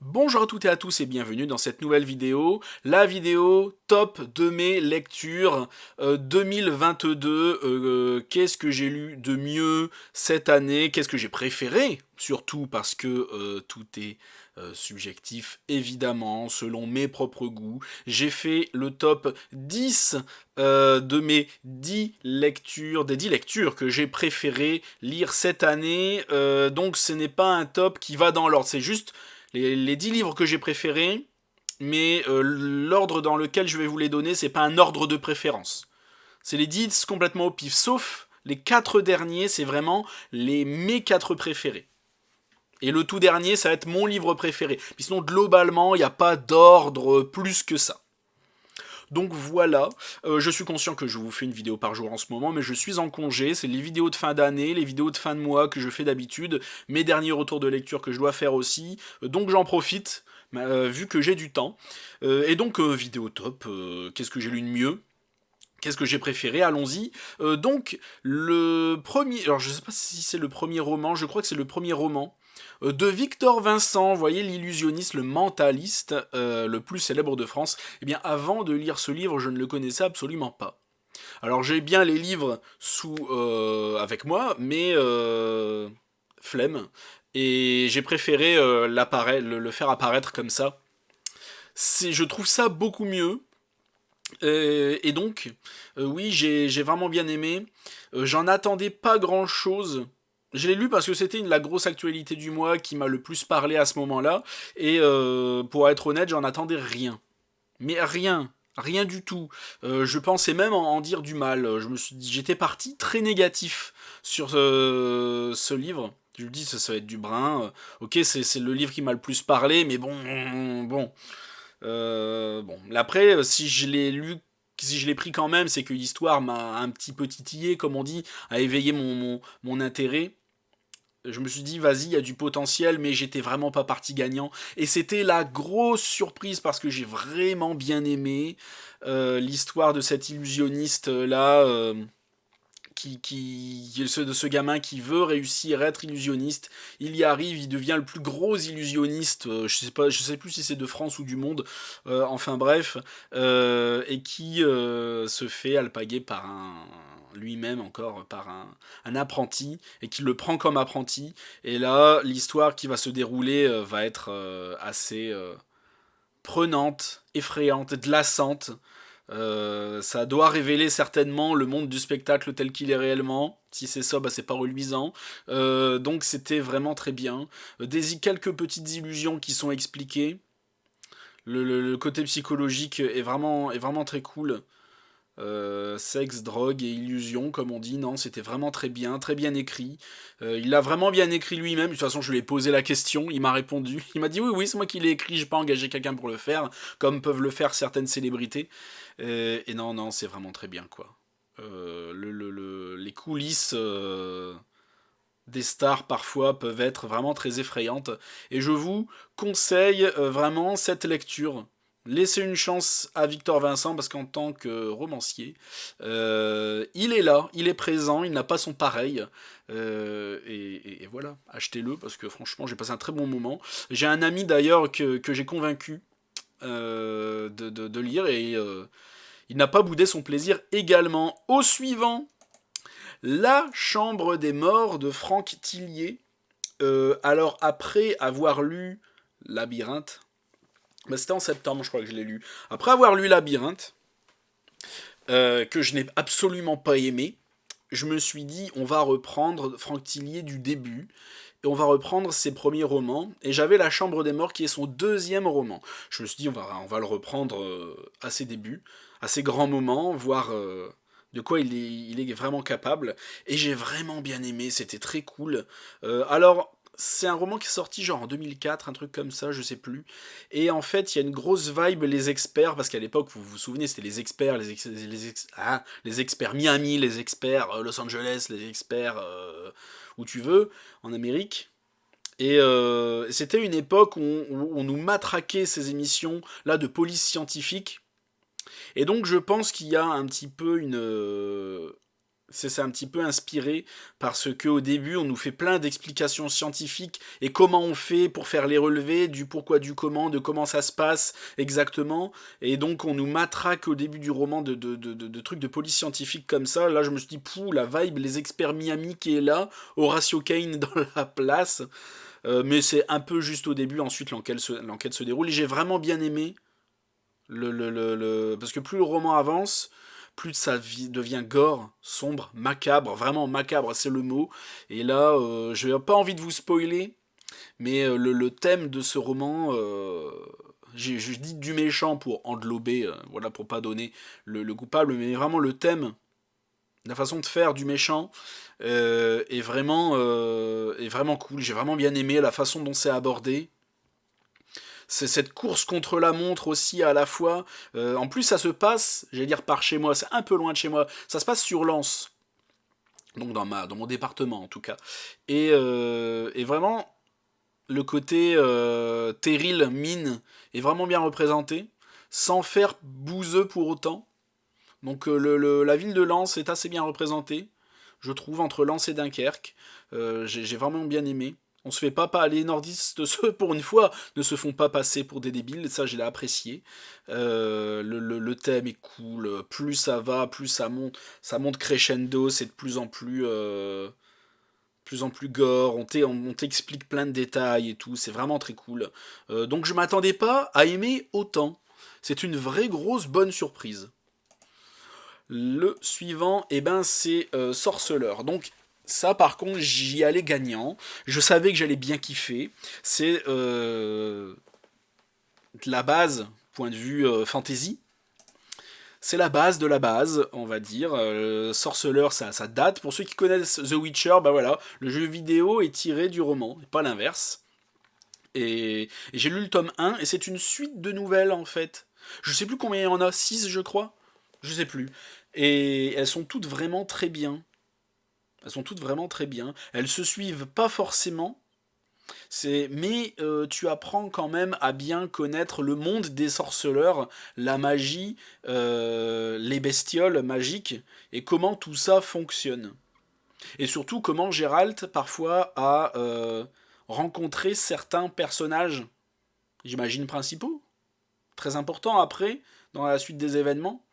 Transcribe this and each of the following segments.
Bonjour à toutes et à tous et bienvenue dans cette nouvelle vidéo, la vidéo top de mes lectures 2022. Qu'est-ce que j'ai lu de mieux cette année? Qu'est-ce que j'ai préféré? Surtout parce que tout est subjectif, évidemment, selon mes propres goûts. J'ai fait le top 10 de mes 10 lectures, des 10 lectures que j'ai préféré lire cette année. Donc ce n'est pas un top qui va dans l'ordre, c'est juste les 10 livres que j'ai préférés, mais l'ordre dans lequel je vais vous les donner, c'est pas un ordre de préférence. C'est les 10 complètement au pif, sauf les 4 derniers, c'est vraiment mes 4 préférés. Et le tout dernier, ça va être mon livre préféré. Puis sinon, globalement, il n'y a pas d'ordre plus que ça. Donc voilà, je suis conscient que je vous fais une vidéo par jour en ce moment, mais je suis en congé, c'est les vidéos de fin d'année, les vidéos de fin de mois que je fais d'habitude, mes derniers retours de lecture que je dois faire aussi, donc j'en profite, vu que j'ai du temps. Et donc, vidéo top, qu'est-ce que j'ai lu de mieux? Qu'est-ce que j'ai préféré? Allons-y. Donc, le premier. Alors, je sais pas si c'est le premier roman, je crois que c'est le premier roman. De Victor Vincent, vous voyez, l'illusionniste, le mentaliste, le plus célèbre de France. Eh bien, avant de lire ce livre, je ne le connaissais absolument pas. Alors, j'ai bien les livres avec moi, mais flemme. Et j'ai préféré le faire apparaître comme ça. Je trouve ça beaucoup mieux. Et donc, oui, j'ai vraiment bien aimé. J'en attendais pas grand-chose. Je l'ai lu parce que c'était la grosse actualité du mois qui m'a le plus parlé à ce moment-là. Et pour être honnête, j'en attendais rien. Mais rien. Rien du tout. Je pensais même en dire du mal. J'étais parti très négatif sur ce livre. Je me dis, ça va être du brin. Ok, c'est le livre qui m'a le plus parlé, mais bon. Bon, après, si je l'ai lu, si je l'ai pris quand même, c'est que l'histoire m'a un petit peu titillé, comme on dit, a éveillé mon intérêt. Je me suis dit, vas-y, il y a du potentiel, mais j'étais vraiment pas parti gagnant. Et c'était la grosse surprise parce que j'ai vraiment bien aimé l'histoire de cet illusionniste là. De ce gamin qui veut réussir à être illusionniste. Il y arrive, il devient le plus gros illusionniste. Je sais plus si c'est de France ou du monde. Enfin bref, et qui se fait alpaguer par lui-même encore par un apprenti et qui le prend comme apprenti. Et là, l'histoire qui va se dérouler va être assez prenante, effrayante, glaçante. Ça doit révéler certainement le monde du spectacle tel qu'il est réellement. Si c'est ça, bah c'est pas reluisant. Donc c'était vraiment très bien. Quelques petites illusions qui sont expliquées. Le côté psychologique est vraiment très cool. Sexe, drogue et illusion, comme on dit, non, c'était vraiment très bien écrit. Il l'a vraiment bien écrit lui-même. De toute façon, je lui ai posé la question, il m'a répondu. Il m'a dit oui, oui, c'est moi qui l'ai écrit, j'ai pas engagé quelqu'un pour le faire, comme peuvent le faire certaines célébrités. Et non, non, c'est vraiment très bien, quoi. Les coulisses des stars parfois peuvent être vraiment très effrayantes. Et je vous conseille vraiment cette lecture. Laissez une chance à Victor Vincent parce qu'en tant que romancier, il est là, il est présent, il n'a pas son pareil. Et voilà, achetez-le parce que franchement, j'ai passé un très bon moment. J'ai un ami d'ailleurs que j'ai convaincu de lire et il n'a pas boudé son plaisir également. Au suivant, La Chambre des Morts de Franck Tillier. Alors après avoir lu Labyrinthe, bah, c'était en septembre je crois que je l'ai lu. Après avoir lu Labyrinthe, que je n'ai absolument pas aimé, je me suis dit on va reprendre Franck Tillier du début et on va reprendre ses premiers romans. Et j'avais La Chambre des Morts qui est son deuxième roman. Je me suis dit on va le reprendre à ses débuts, à ses grands moments, voir de quoi il est vraiment capable. Et j'ai vraiment bien aimé, c'était très cool. Alors, c'est un roman qui est sorti genre en 2004, un truc comme ça, je sais plus. Et en fait, il y a une grosse vibe les experts, parce qu'à l'époque, vous vous souvenez, c'était les experts, les experts Miami, les experts Los Angeles, les experts où tu veux, en Amérique. Et c'était une époque où on nous matraquait ces émissions là de police scientifique. Et donc je pense qu'il y a un petit peu c'est un petit peu inspiré parce que au début on nous fait plein d'explications scientifiques et comment on fait pour faire les relevés, du pourquoi du comment, de comment ça se passe exactement, et donc on nous matraque au début du roman de trucs de police scientifique comme ça. Là je me suis dit pouh, la vibe, les experts Miami qui est là, Horatio Kane dans la place. Mais c'est un peu juste au début, ensuite l'enquête se déroule et j'ai vraiment bien aimé parce que plus le roman avance, plus ça devient gore, sombre, macabre, vraiment macabre, c'est le mot. Et là, je n'ai pas envie de vous spoiler, mais le thème de ce roman, je dis du méchant pour englober, voilà, pour pas donner le coupable, mais vraiment le thème, la façon de faire du méchant est vraiment cool. J'ai vraiment bien aimé la façon dont c'est abordé. C'est cette course contre la montre aussi à la fois. En plus, ça se passe, j'allais dire par chez moi, c'est un peu loin de chez moi. Ça se passe sur Lens, donc dans mon département en tout cas. Et vraiment, le côté terril, mine, est vraiment bien représenté, sans faire bouseux pour autant. Donc la ville de Lens est assez bien représentée, je trouve, entre Lens et Dunkerque. J'ai vraiment bien aimé. On se fait pas, les nordistes, pour une fois, ne se font pas passer pour des débiles, ça je l'ai apprécié. Le thème est cool, plus ça va, ça monte crescendo, c'est de plus en plus gore, on t'explique plein de détails et tout, c'est vraiment très cool. Donc je m'attendais pas à aimer autant. C'est une vraie grosse bonne surprise. Le suivant, eh ben, c'est Sorceleur. Donc, ça, par contre, j'y allais gagnant. Je savais que j'allais bien kiffer. C'est de la base, point de vue fantasy. C'est la base de la base, on va dire. Sorceleur, ça date. Pour ceux qui connaissent The Witcher, bah voilà, le jeu vidéo est tiré du roman, et pas l'inverse. Et j'ai lu le tome 1, et c'est une suite de nouvelles, en fait. Je sais plus combien il y en a, 6 je crois. Je sais plus. Et elles sont toutes vraiment très bien. Elles sont toutes vraiment très bien. Elles se suivent pas forcément, mais tu apprends quand même à bien connaître le monde des sorceleurs, la magie, les bestioles magiques, et comment tout ça fonctionne. Et surtout comment Gérald parfois a rencontré certains personnages, j'imagine principaux, très importants après, dans la suite des événements.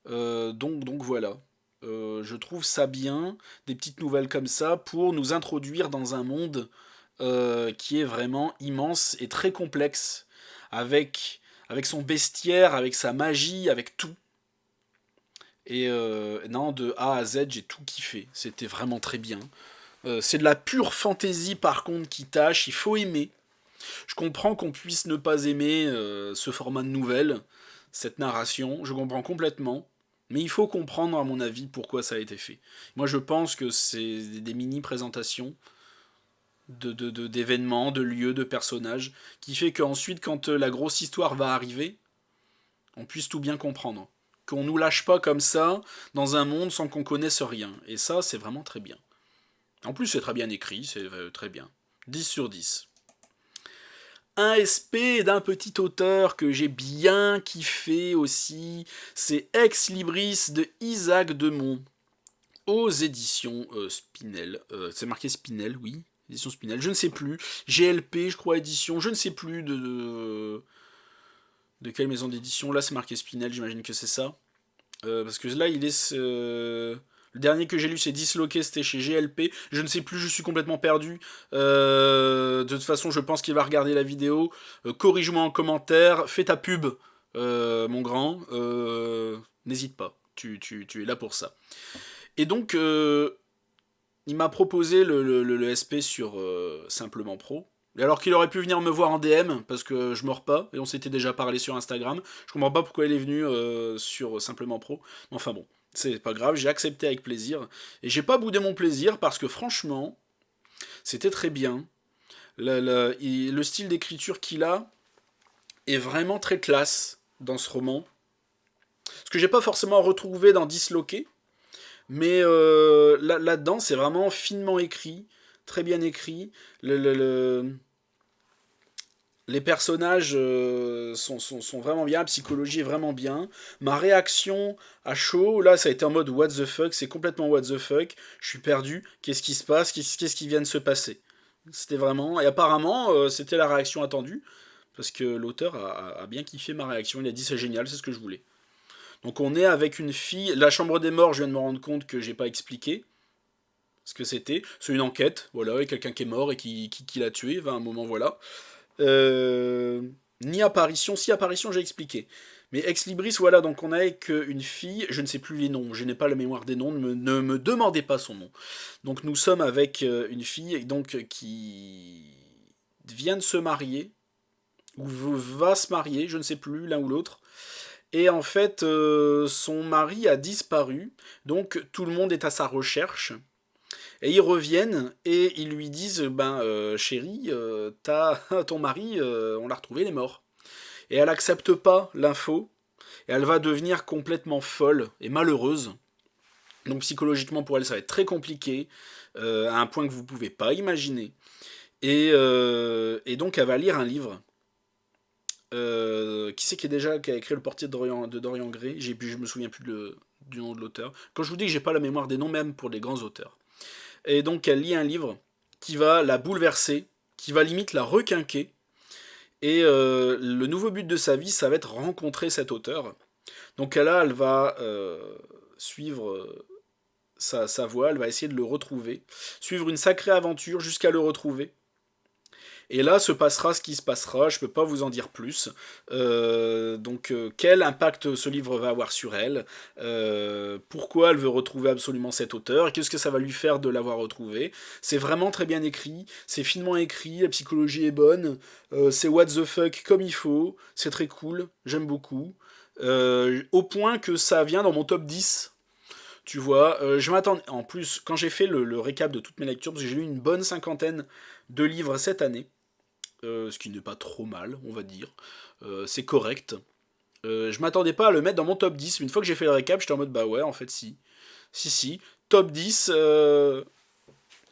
Donc voilà. Je trouve ça bien, des petites nouvelles comme ça, pour nous introduire dans un monde qui est vraiment immense et très complexe, avec son bestiaire, avec sa magie, avec tout. Et non, de A à Z, j'ai tout kiffé. C'était vraiment très bien. C'est de la pure fantaisie par contre qui tâche, il faut aimer. Je comprends qu'on puisse ne pas aimer ce format de nouvelle, cette narration, je comprends complètement. Mais il faut comprendre, à mon avis, pourquoi ça a été fait. Moi, je pense que c'est des mini-présentations d'événements, de lieux, de personnages, qui fait qu'ensuite, quand la grosse histoire va arriver, on puisse tout bien comprendre. Qu'on nous lâche pas comme ça, dans un monde sans qu'on connaisse rien. Et ça, c'est vraiment très bien. En plus, c'est très bien écrit, c'est très bien. 10 sur 10. Un SP d'un petit auteur que j'ai bien kiffé aussi, c'est Ex Libris de Isaac Demont, aux éditions Spinel. C'est marqué Spinel, oui, édition Spinel, je ne sais plus. GLP, je crois, édition, je ne sais plus de quelle maison d'édition. Là, c'est marqué Spinel, j'imagine que c'est ça. Parce que là, il est. Le dernier que j'ai lu, c'est Disloqué, c'était chez GLP. Je ne sais plus, je suis complètement perdu. De toute façon, je pense qu'il va regarder la vidéo. Corrige-moi en commentaire, fais ta pub, mon grand. N'hésite pas, tu es là pour ça. Et donc, il m'a proposé le SP sur Simplement Pro. Alors qu'il aurait pu venir me voir en DM, parce que je mords pas, et on s'était déjà parlé sur Instagram. Je comprends pas pourquoi il est venu sur Simplement Pro. Mais enfin bon, c'est pas grave, j'ai accepté avec plaisir. Et j'ai pas boudé mon plaisir, parce que franchement, c'était très bien. Le style d'écriture qu'il a est vraiment très classe dans ce roman. Ce que j'ai pas forcément retrouvé dans Disloqué. Mais là-dedans, c'est vraiment finement écrit, très bien écrit. Les personnages sont vraiment bien, la psychologie est vraiment bien. Ma réaction à chaud, là, ça a été en mode what the fuck, c'est complètement what the fuck. Je suis perdu, qu'est-ce qui se passe, qu'est-ce qui vient de se passer. C'était vraiment. Et apparemment, c'était la réaction attendue, parce que l'auteur a bien kiffé ma réaction. Il a dit c'est génial, c'est ce que je voulais. Donc on est avec une fille. La chambre des morts, je viens de me rendre compte que j'ai pas expliqué ce que c'était. C'est une enquête, voilà, il y a quelqu'un qui est mort et qui l'a tué, à un moment, voilà. Euh, Ni apparition, si apparition j'ai expliqué. Mais Ex Libris, voilà, donc on a avec une fille, je ne sais plus les noms, je n'ai pas la mémoire des noms, ne me demandez pas son nom. Donc nous sommes avec une fille donc, qui vient de se marier, ou va se marier, je ne sais plus, l'un ou l'autre. Et en fait, son mari a disparu, donc tout le monde est à sa recherche. Et ils reviennent et ils lui disent ben chérie, ton mari, on l'a retrouvé, il est mort. Et elle accepte pas l'info et elle va devenir complètement folle et malheureuse. Donc psychologiquement pour elle ça va être très compliqué à un point que vous pouvez pas imaginer. Et donc elle va lire un livre. Qui c'est qui a écrit le portrait de Dorian Gray. Je me souviens plus du nom de l'auteur. Quand je vous dis que j'ai pas la mémoire des noms même pour des grands auteurs. Et donc elle lit un livre qui va la bouleverser, qui va limite la requinquer. Et le nouveau but de sa vie, ça va être rencontrer cet auteur. Donc là, elle va suivre sa voie, elle va essayer de le retrouver, suivre une sacrée aventure jusqu'à le retrouver. Et là se passera ce qui se passera, je peux pas vous en dire plus. Quel impact ce livre va avoir sur elle, pourquoi elle veut retrouver absolument cet auteur, qu'est-ce que ça va lui faire de l'avoir retrouvé. C'est vraiment très bien écrit, c'est finement écrit, la psychologie est bonne, c'est what the fuck comme il faut, c'est très cool, j'aime beaucoup. Au point que ça vient dans mon top 10. Tu vois, je m'attends. En plus, quand j'ai fait le récap de toutes mes lectures, parce que j'ai lu une bonne cinquantaine de livres cette année, ce qui n'est pas trop mal, on va dire. C'est correct. Je m'attendais pas à le mettre dans mon top 10. Une fois que j'ai fait le récap, j'étais en mode bah ouais, en fait, si. Si. Top 10,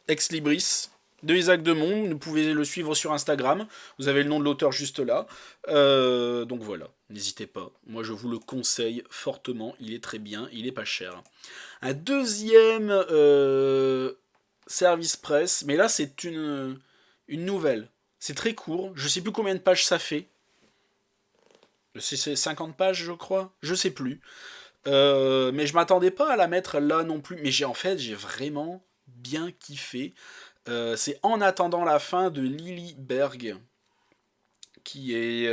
Ex Libris de Isaac Demont. Vous pouvez le suivre sur Instagram. Vous avez le nom de l'auteur juste là. Donc voilà, n'hésitez pas. Moi, je vous le conseille fortement. Il est très bien, il est pas cher. Un deuxième service presse, mais là, c'est une nouvelle. C'est très court, je sais plus combien de pages ça fait. C'est 50 pages, je crois. Je sais plus. Mais je m'attendais pas à la mettre là non plus. Mais j'ai vraiment bien kiffé. C'est En attendant la fin de Lily Berg, qui est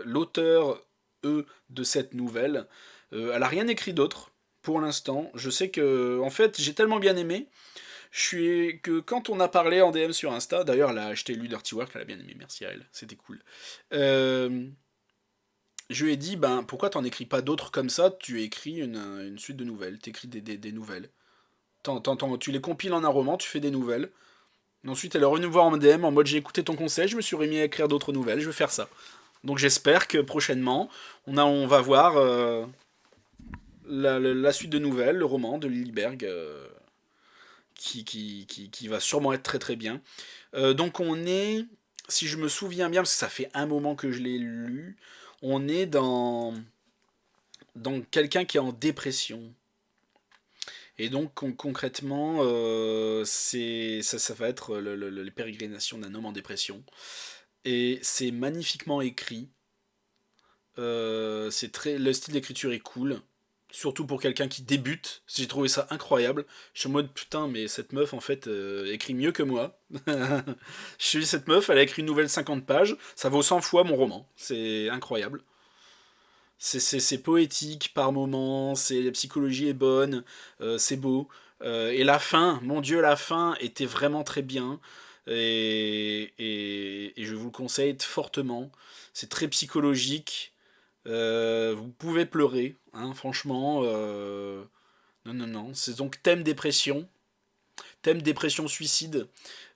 l'auteur, de cette nouvelle. Elle a rien écrit d'autre pour l'instant. Je sais que, en fait, j'ai tellement bien aimé. Que quand on a parlé en DM sur Insta, d'ailleurs, elle a acheté lu Dirty Work, elle a bien aimé, merci à elle, c'était cool. Euh, je lui ai dit, ben, pourquoi t'en écris pas d'autres comme ça? Tu écris une suite de nouvelles, t'écris des nouvelles. Tu les compiles en un roman, tu fais des nouvelles. Et ensuite, elle est revenue me voir en DM en mode j'ai écouté ton conseil, je me suis remis à écrire d'autres nouvelles, je vais faire ça. Donc j'espère que prochainement, on va voir la suite de nouvelles, le roman de Liliberg, qui va sûrement être très très bien. Donc on est, si je me souviens bien, parce que ça fait un moment que je l'ai lu, on est dans quelqu'un qui est en dépression. Et donc concrètement, ça va être les pérégrinations d'un homme en dépression. Et c'est magnifiquement écrit. Le style d'écriture est cool. Surtout pour quelqu'un qui débute. J'ai trouvé ça incroyable. Je suis en mode putain, mais cette meuf en fait écrit mieux que moi. Je suis cette meuf, elle a écrit une nouvelle 50 pages. Ça vaut 100 fois mon roman. C'est incroyable. C'est poétique par moments, la psychologie est bonne, c'est beau. Et la fin, mon Dieu, la fin était vraiment très bien. Et je vous le conseille fortement. C'est très psychologique. Vous pouvez pleurer, hein, franchement. Non, non, non. C'est donc thème dépression suicide.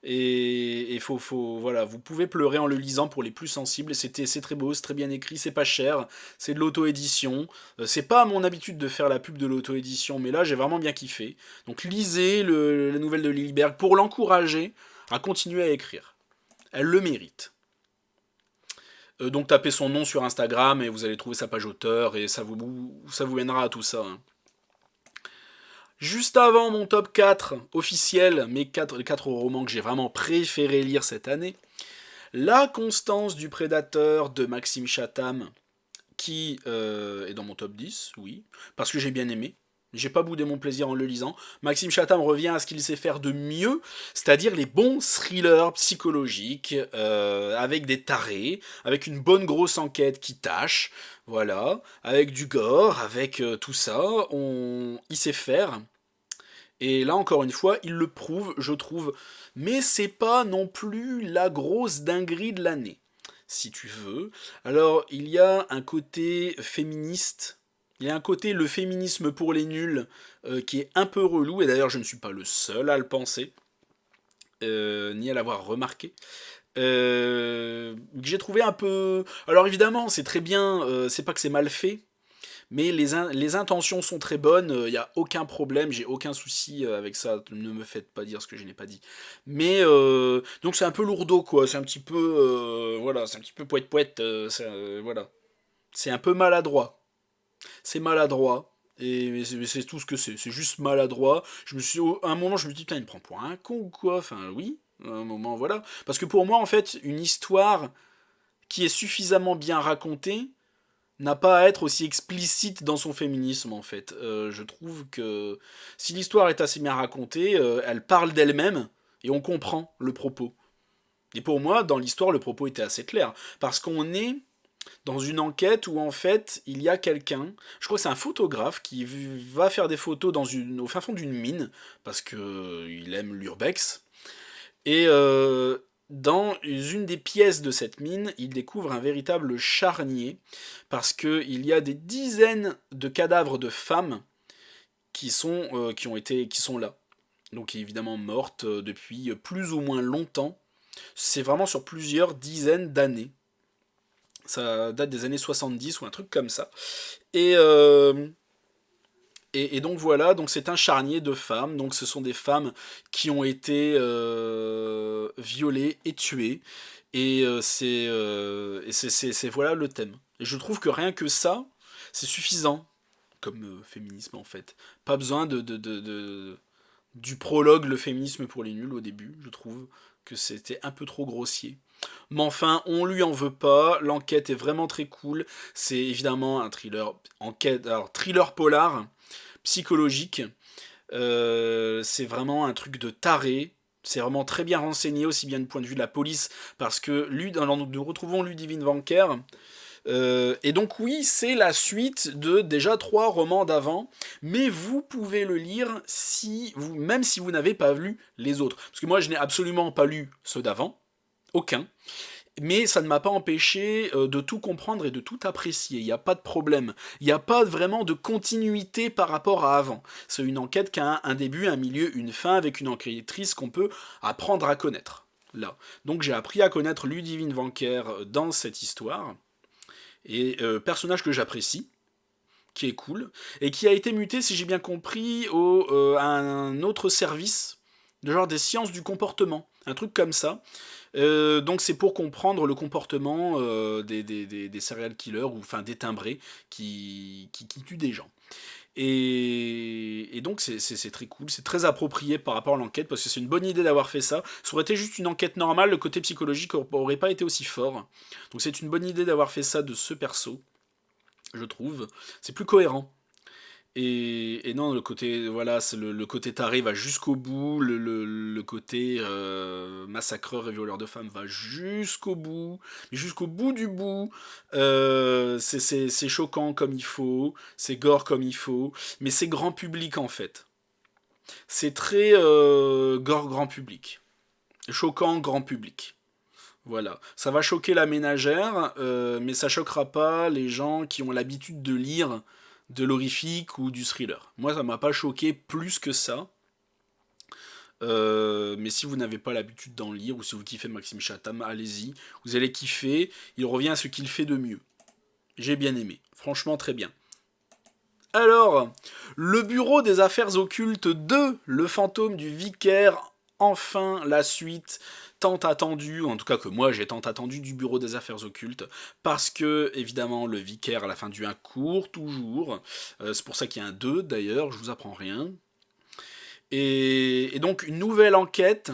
Et voilà, vous pouvez pleurer en le lisant pour les plus sensibles. C'est très beau, c'est très bien écrit, c'est pas cher, c'est de l'auto-édition. C'est pas à mon habitude de faire la pub de l'auto-édition, mais là j'ai vraiment bien kiffé. Donc lisez la nouvelle de Liliberg pour l'encourager à continuer à écrire. Elle le mérite. Donc tapez son nom sur Instagram et vous allez trouver sa page auteur et ça vous mènera à tout ça, hein. Juste avant mon top 4 officiel, les 4 romans que j'ai vraiment préféré lire cette année, La Constance du Prédateur de Maxime Chatham, qui est dans mon top 10, oui, parce que j'ai bien aimé. J'ai pas boudé mon plaisir en le lisant. Maxime Chatham revient à ce qu'il sait faire de mieux, c'est-à-dire les bons thrillers psychologiques, avec des tarés, avec une bonne grosse enquête qui tâche, voilà, avec du gore, avec tout ça, il sait faire. Et là, encore une fois, il le prouve, je trouve. Mais c'est pas non plus la grosse dinguerie de l'année, si tu veux. Alors, il y a un côté féministe, il y a un côté le féminisme pour les nuls qui est un peu relou, et d'ailleurs, je ne suis pas le seul à le penser, ni à l'avoir remarqué. Que j'ai trouvé un peu. Alors, évidemment, c'est très bien, c'est pas que c'est mal fait. Mais les intentions sont très bonnes, il n'y a aucun problème, j'ai aucun souci avec ça, ne me faites pas dire ce que je n'ai pas dit. Mais donc c'est un peu lourdeau quoi, c'est un petit peu voilà, c'est un petit peu poète poète, voilà, c'est un peu maladroit, c'est maladroit. Et mais c'est tout ce que c'est juste maladroit. À un moment je me dis putain il me prend pour un con ou quoi, enfin oui, à un moment voilà, parce que pour moi en fait une histoire qui est suffisamment bien racontée n'a pas à être aussi explicite dans son féminisme en fait. Je trouve que si l'histoire est assez bien racontée, elle parle d'elle-même et on comprend le propos. Et pour moi, dans l'histoire, le propos était assez clair. Parce qu'on est dans une enquête où en fait, il y a quelqu'un, je crois que c'est un photographe qui va faire des photos au fin fond d'une mine, parce qu'il aime l'urbex, et dans une des pièces de cette mine, il découvre un véritable charnier, parce qu'il y a des dizaines de cadavres de femmes qui sont là. Donc évidemment mortes depuis plus ou moins longtemps. C'est vraiment sur plusieurs dizaines d'années. Ça date des années 70 ou un truc comme ça. Et, euh, et donc voilà, donc c'est un charnier de femmes. Donc ce sont des femmes qui ont été violées et tuées. Et voilà le thème. Et je trouve que rien que ça, c'est suffisant comme féminisme en fait. Pas besoin du prologue, le féminisme pour les nuls au début. Je trouve que c'était un peu trop grossier. Mais enfin, on lui en veut pas. L'enquête est vraiment très cool. C'est évidemment un thriller enquête, alors thriller polar psychologique. C'est vraiment un truc de taré. C'est vraiment très bien renseigné, aussi bien du point de vue de la police, parce que nous retrouvons Ludivine Vanker. Et donc oui, c'est la suite de déjà 3 romans d'avant, mais vous pouvez le lire même si vous n'avez pas lu les autres. Parce que moi, je n'ai absolument pas lu ceux d'avant, aucun. Mais ça ne m'a pas empêché de tout comprendre et de tout apprécier. Il n'y a pas de problème. Il n'y a pas vraiment de continuité par rapport à avant. C'est une enquête qui a un début, un milieu, une fin, avec une enquêtrice qu'on peut apprendre à connaître. Là. Donc j'ai appris à connaître Ludivine Vanker dans cette histoire. Et personnage que j'apprécie, qui est cool, et qui a été muté, si j'ai bien compris, à un autre service, de genre des sciences du comportement, un truc comme ça. Donc c'est pour comprendre le comportement des serial killers, ou enfin des timbrés, qui tuent des gens. Et donc c'est très cool, c'est très approprié par rapport à l'enquête, parce que c'est une bonne idée d'avoir fait ça. Ça aurait été juste une enquête normale, le côté psychologique aurait pas été aussi fort. Donc c'est une bonne idée d'avoir fait ça de ce perso, je trouve. C'est plus cohérent. Et non, le côté, voilà, le côté taré va jusqu'au bout, le côté massacreur et violeur de femmes va jusqu'au bout, jusqu'au bout du bout. C'est choquant comme il faut, c'est gore comme il faut, mais c'est grand public en fait. C'est très gore grand public. Choquant grand public. Voilà. Ça va choquer la ménagère, mais ça choquera pas les gens qui ont l'habitude de lire de l'horrifique ou du thriller. Moi, ça m'a pas choqué plus que ça. Mais si vous n'avez pas l'habitude d'en lire, ou si vous kiffez Maxime Chatham, allez-y. Vous allez kiffer. Il revient à ce qu'il fait de mieux. J'ai bien aimé. Franchement, très bien. Alors, le Bureau des Affaires Occultes 2, le fantôme du vicaire, enfin la suite tant attendu, en tout cas que moi j'ai tant attendu du Bureau des Affaires Occultes, parce que évidemment le vicaire à la fin du 1 court toujours, c'est pour ça qu'il y a un 2 d'ailleurs, je vous apprends rien. Et donc une nouvelle enquête,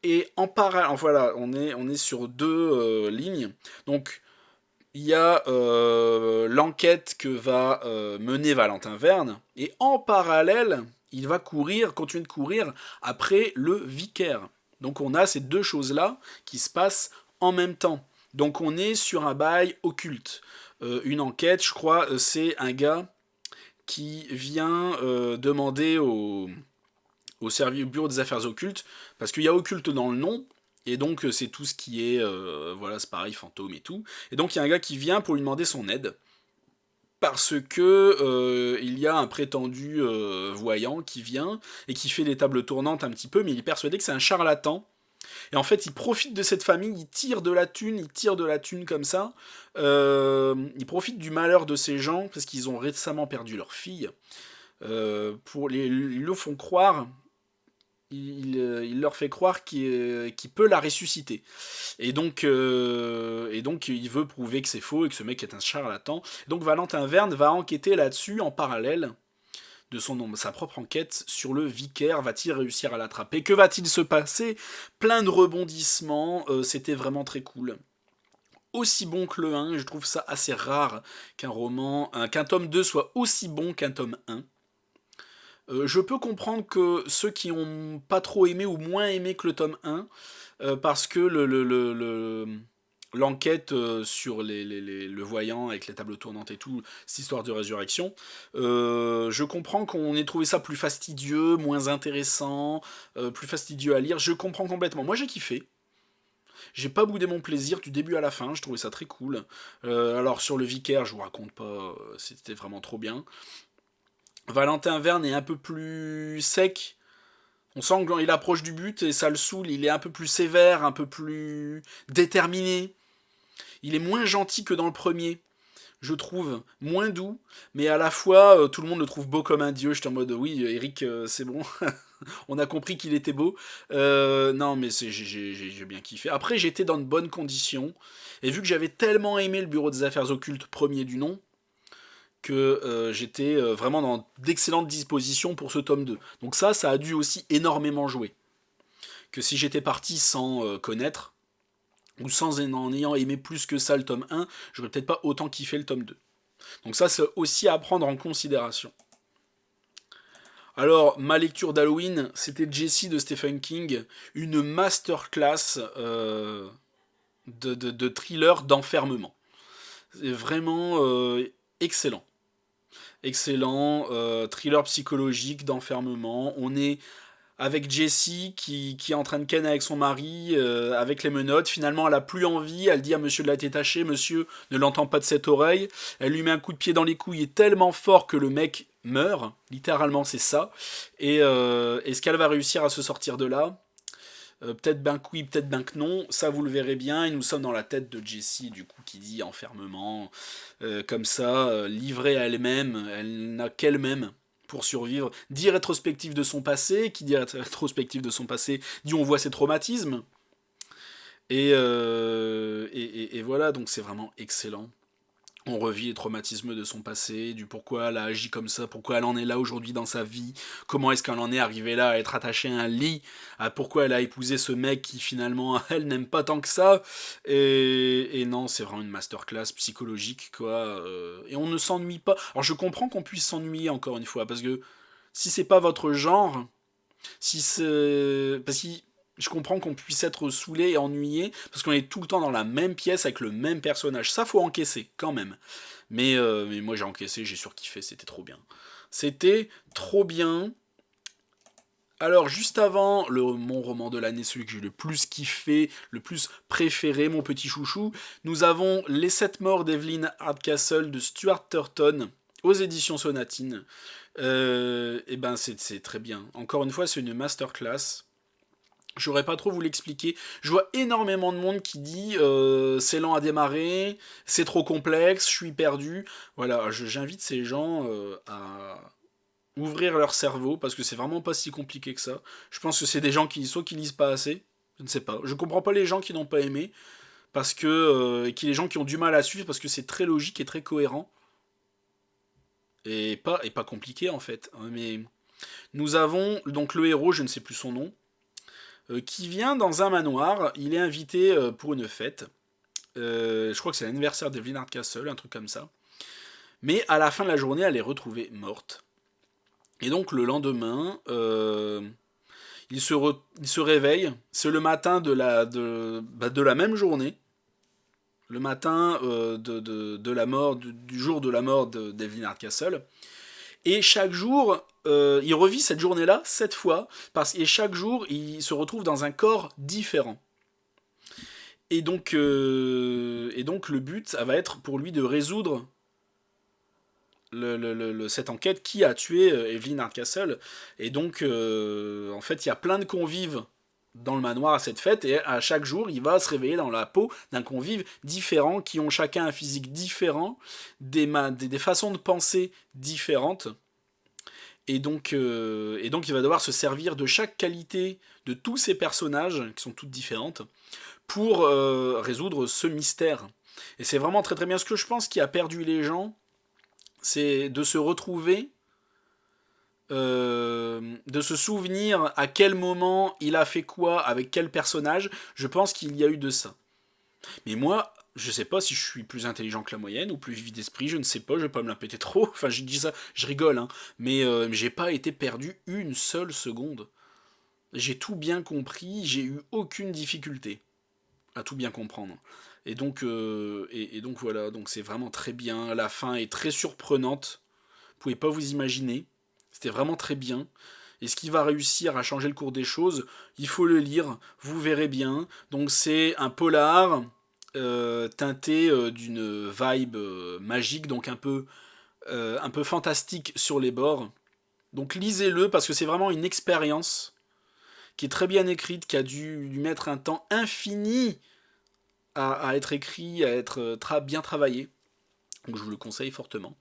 et en parallèle, voilà, on est sur deux lignes, donc il y a l'enquête que va mener Valentin Verne, et en parallèle, il va continuer de courir après le vicaire. Donc on a ces deux choses-là qui se passent en même temps. Donc on est sur un bail occulte. Une enquête, je crois, c'est un gars qui vient demander au bureau des affaires occultes, parce qu'il y a occulte dans le nom, et donc c'est tout ce qui est, voilà, c'est pareil, fantôme et tout. Et donc il y a un gars qui vient pour lui demander son aide, parce que il y a un prétendu voyant qui vient, et qui fait des tables tournantes un petit peu, mais il est persuadé que c'est un charlatan. Et en fait, il profite de cette famille, il tire de la thune comme ça. Il profite du malheur de ces gens, parce qu'ils ont récemment perdu leur fille. Ils le font croire, il leur fait croire qu'il peut la ressusciter. Et donc, il veut prouver que c'est faux et que ce mec est un charlatan. Donc Valentin Verne va enquêter là-dessus en parallèle de sa propre enquête sur le vicaire. Va-t-il réussir à l'attraper? Que va-t-il se passer? Plein de rebondissements, c'était vraiment très cool. Aussi bon que le 1, je trouve ça assez rare qu'un tome 2 soit aussi bon qu'un tome 1. Je peux comprendre que ceux qui ont pas trop aimé ou moins aimé que le tome 1, parce que l'enquête sur le voyant avec les tables tournantes et tout, cette histoire de résurrection, je comprends qu'on ait trouvé ça plus fastidieux, moins intéressant, plus fastidieux à lire, je comprends complètement. Moi j'ai kiffé. J'ai pas boudé mon plaisir du début à la fin, je trouvais ça très cool. Alors sur le vicaire, je vous raconte pas, c'était vraiment trop bien. Valentin Verne est un peu plus sec. On sent qu'il approche du but et ça le saoule. Il est un peu plus sévère, un peu plus déterminé. Il est moins gentil que dans le premier, je trouve. Moins doux, mais à la fois, tout le monde le trouve beau comme un dieu. J'étais en mode, oui, Eric, c'est bon. On a compris qu'il était beau. Non, mais j'ai bien kiffé. Après, j'étais dans de bonnes conditions. Et vu que j'avais tellement aimé le Bureau des Affaires Occultes premier du nom, que j'étais vraiment dans d'excellentes dispositions pour ce tome 2. Donc ça a dû aussi énormément jouer. Que si j'étais parti sans connaître, ou sans en ayant aimé plus que ça le tome 1, j'aurais peut-être pas autant kiffé le tome 2. Donc ça, c'est aussi à prendre en considération. Alors, ma lecture d'Halloween, c'était Jessie de Stephen King, une masterclass de thriller d'enfermement. C'est vraiment excellent. Excellent, thriller psychologique d'enfermement. On est avec Jessie qui est en train de ken avec son mari, avec les menottes. Finalement, elle a plus envie. Elle dit à monsieur de la détacher, monsieur ne l'entend pas de cette oreille. Elle lui met un coup de pied dans les couilles tellement fort que le mec meurt. Littéralement, c'est ça. Et est-ce qu'elle va réussir à se sortir de là? Peut-être ben que oui, peut-être ben que non, ça vous le verrez bien, et nous sommes dans la tête de Jessie, du coup, qui dit enfermement, comme ça, livrée à elle-même, elle n'a qu'elle-même pour survivre, dit rétrospective de son passé, qui dit rétrospective de son passé, dit on voit ses traumatismes, et voilà, donc c'est vraiment excellent. On revit les traumatismes de son passé, du pourquoi elle a agi comme ça, pourquoi elle en est là aujourd'hui dans sa vie, comment est-ce qu'elle en est arrivée là à être attachée à un lit, à pourquoi elle a épousé ce mec qui finalement elle n'aime pas tant que ça, et non, c'est vraiment une masterclass psychologique quoi, et on ne s'ennuie pas. Alors je comprends qu'on puisse s'ennuyer encore une fois, parce que si c'est pas votre genre, si c'est... Parce que je comprends qu'on puisse être saoulé et ennuyé, parce qu'on est tout le temps dans la même pièce avec le même personnage. Ça, faut encaisser, quand même. Mais moi, j'ai encaissé, j'ai surkiffé, c'était trop bien. C'était trop bien. Alors, juste avant mon roman de l'année, celui que j'ai le plus kiffé, le plus préféré, mon petit chouchou, nous avons Les 7 morts d'Evelyn Hardcastle de Stuart Turton, aux éditions Sonatine. Et ben, c'est très bien. Encore une fois, c'est une masterclass. J'aurais pas trop vous l'expliquer. Je vois énormément de monde qui dit c'est lent à démarrer, c'est trop complexe, je suis perdu. Voilà, j'invite ces gens à ouvrir leur cerveau parce que c'est vraiment pas si compliqué que ça. Je pense que c'est des gens qui soit qui lisent pas assez, Je ne sais pas. Je comprends pas les gens qui n'ont pas aimé, parce que les gens qui ont du mal à suivre, parce que c'est très logique et très cohérent, et pas compliqué en fait. Mais nous avons donc le héros, je ne sais plus son nom, qui vient dans un manoir. Il est invité pour une fête. Je crois que c'est l'anniversaire d'Evelyn Hardcastle, un truc comme ça. Mais à la fin de la journée, elle est retrouvée morte. Et donc le lendemain, il se réveille. C'est le matin de la même journée. Le matin de la mort, du jour de la mort d'Evelyn Hardcastle. Et chaque jour, il revit cette journée-là 7 fois. Et chaque jour, il se retrouve dans un corps différent. Et donc le but, ça va être pour lui de résoudre cette enquête, qui a tué Evelyn Hardcastle. Et donc, en fait, il y a plein de convives dans le manoir à cette fête, et à chaque jour, il va se réveiller dans la peau d'un convive différent, qui ont chacun un physique différent, des façons de penser différentes. Et donc, il va devoir se servir de chaque qualité de tous ces personnages, qui sont toutes différentes, pour résoudre ce mystère. Et c'est vraiment très très bien. Ce que je pense qui a perdu les gens, c'est de se retrouver, de se souvenir à quel moment il a fait quoi avec quel personnage. Je pense qu'il y a eu de ça. Mais moi, je sais pas si je suis plus intelligent que la moyenne ou plus vif d'esprit, je ne sais pas, je vais pas me la péter trop. Enfin, je dis ça, je rigole, hein. Mais j'ai pas été perdu une seule seconde. J'ai tout bien compris, j'ai eu aucune difficulté à tout bien comprendre. Et donc voilà, donc c'est vraiment très bien. La fin est très surprenante. Vous pouvez pas vous imaginer. C'était vraiment très bien. Et ce qui va réussir à changer le cours des choses, il faut le lire, vous verrez bien. Donc c'est un polar teinté d'une vibe magique, donc un peu fantastique sur les bords. Donc lisez-le parce que c'est vraiment une expérience qui est très bien écrite, qui a dû lui mettre un temps infini à être écrit, à être bien travaillé. Donc je vous le conseille fortement.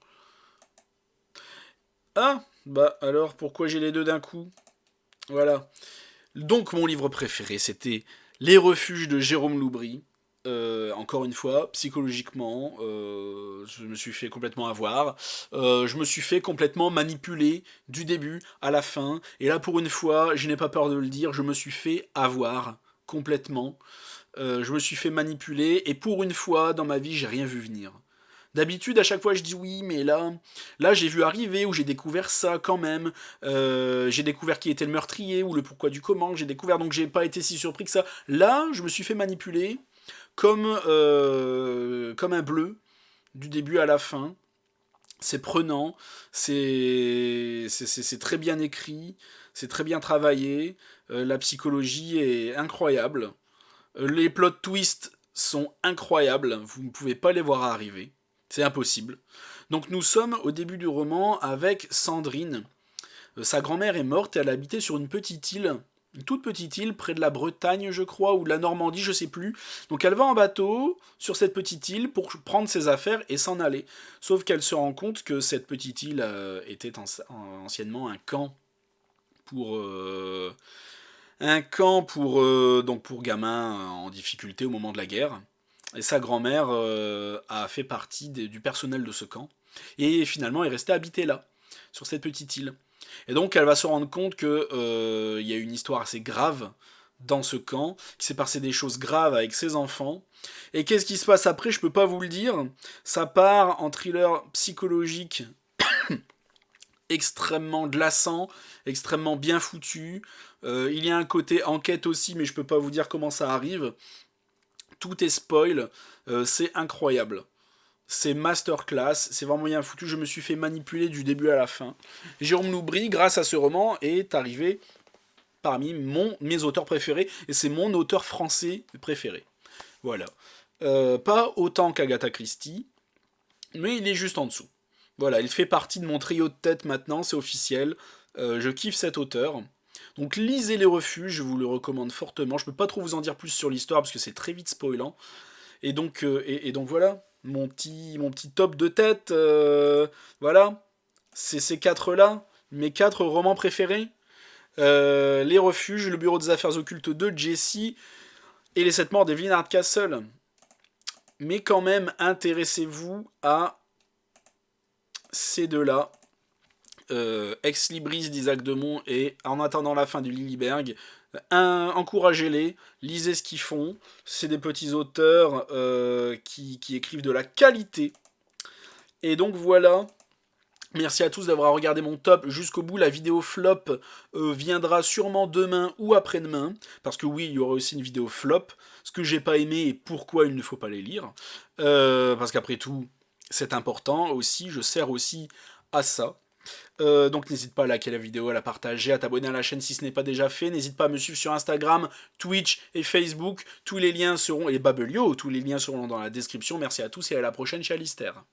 Ah, bah alors pourquoi j'ai les deux d'un coup? Voilà. Donc mon livre préféré, c'était Les Refuges de Jérôme Loubry. Encore une fois, psychologiquement, je me suis fait complètement avoir. Je me suis fait complètement manipuler du début à la fin. Et là, pour une fois, je n'ai pas peur de le dire, je me suis fait avoir complètement. Je me suis fait manipuler. Et pour une fois, dans ma vie, j'ai rien vu venir. D'habitude, à chaque fois, je dis oui, mais là, j'ai vu arriver, ou j'ai découvert ça quand même. J'ai découvert qui était le meurtrier, ou le pourquoi du comment. J'ai découvert, donc j'ai pas été si surpris que ça. Là, je me suis fait manipuler comme un bleu, du début à la fin. C'est prenant, c'est très bien écrit, c'est très bien travaillé. La psychologie est incroyable. Les plot twists sont incroyables, vous ne pouvez pas les voir arriver. C'est impossible. Donc nous sommes au début du roman avec Sandrine. Sa grand-mère est morte et elle habitait sur une toute petite île près de la Bretagne, je crois, ou de la Normandie, je sais plus. Donc elle va en bateau sur cette petite île pour prendre ses affaires et s'en aller. Sauf qu'elle se rend compte que cette petite île était anciennement pour euh, donc pour gamins en difficulté au moment de la guerre. Et sa grand-mère a fait partie du personnel de ce camp. Et finalement est restée habitée là, sur cette petite île. Et donc elle va se rendre compte que y a une histoire assez grave dans ce camp, qu'il s'est passé des choses graves avec ses enfants. Et qu'est-ce qui se passe après, je peux pas vous le dire. Ça part en thriller psychologique extrêmement glaçant, extrêmement bien foutu. Il y a un côté enquête aussi, mais je peux pas vous dire comment ça arrive. Tout est spoil, c'est incroyable. C'est masterclass, c'est vraiment bien foutu, je me suis fait manipuler du début à la fin. Jérôme Loubry, grâce à ce roman, est arrivé parmi mes auteurs préférés, et c'est mon auteur français préféré. Voilà. Pas autant qu'Agatha Christie, mais il est juste en dessous. Voilà, il fait partie de mon trio de tête maintenant, c'est officiel. Je kiffe cet auteur. Donc lisez Les Refuges, je vous le recommande fortement. Je peux pas trop vous en dire plus sur l'histoire parce que c'est très vite spoilant. Et donc voilà, mon petit top de tête. Voilà, c'est ces quatre-là, mes quatre romans préférés. Les refuges, le bureau des affaires occultes de Jesse et les 7 morts d'Evelyn Hardcastle. Mais quand même, intéressez-vous à ces deux-là. Ex Libris d'Isaac Demont et En attendant la fin du Liliberg. Encouragez-les, lisez ce qu'ils font. C'est des petits auteurs qui écrivent de la qualité. Et donc voilà. Merci à tous d'avoir regardé mon top jusqu'au bout. La vidéo flop viendra sûrement demain ou après-demain. Parce que oui, il y aura aussi une vidéo flop. Ce que j'ai pas aimé et pourquoi il ne faut pas les lire. Parce qu'après tout, c'est important aussi. Je sers aussi à ça. Donc n'hésite pas à liker la vidéo, à la partager, à t'abonner à la chaîne si ce n'est pas déjà fait. N'hésite pas à me suivre sur Instagram, Twitch et Facebook. Tous les liens seront, et Babelio, tous les liens seront dans la description. Merci à tous et à la prochaine chez Alistair.